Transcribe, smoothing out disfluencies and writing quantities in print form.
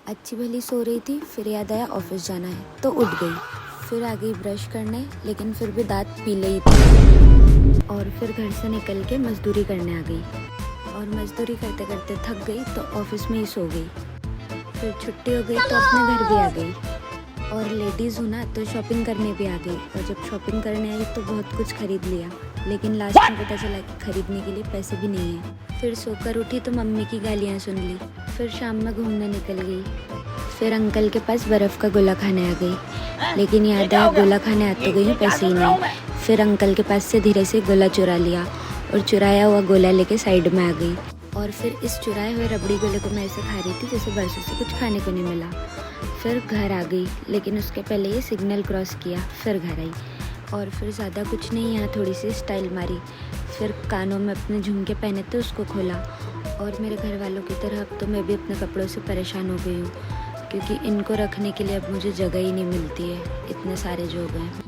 अच्छी भली सो रही थी, फिर याद आया ऑफिस जाना है तो उठ गई। फिर आ गई ब्रश करने, लेकिन फिर भी दांत पीले ही थे। और फिर घर से निकल के मजदूरी करने आ गई और मजदूरी करते करते थक गई तो ऑफिस में ही सो गई। फिर छुट्टी हो गई तो अपने घर भी आ गई। और लेडीज़ हूँ ना तो शॉपिंग करने भी आ गई। और जब शॉपिंग करने आई तो बहुत कुछ खरीद लिया, लेकिन लास्ट में पता चला कि खरीदने के लिए पैसे भी नहीं है। फिर सोकर उठी तो मम्मी की गालियाँ सुन ली। फिर शाम में घूमने निकल गई। फिर अंकल के पास बर्फ़ का गोला खाने आ गई, लेकिन याद आया गोला खाने आ तो गई हूँ, पैसे ही नहीं। फिर अंकल के पास से धीरे से गोला चुरा लिया और चुराया हुआ गोला लेके साइड में आ गई। और फिर इस चुराए हुए रबड़ी गोले को मैं ऐसे खा रही थी जैसे बरसों से कुछ खाने को नहीं मिला। फिर घर आ गई, लेकिन उसके पहले ये सिग्नल क्रॉस किया, फिर घर आई। और फिर ज़्यादा कुछ नहीं, यहाँ थोड़ी सी स्टाइल मारी। फिर कानों में अपने झुमके पहने थे, उसको खोला। और मेरे घर वालों की तरह अब तो मैं भी अपने कपड़ों से परेशान हो गई हूँ, क्योंकि इनको रखने के लिए अब मुझे जगह ही नहीं मिलती है, इतने सारे जो हो गए।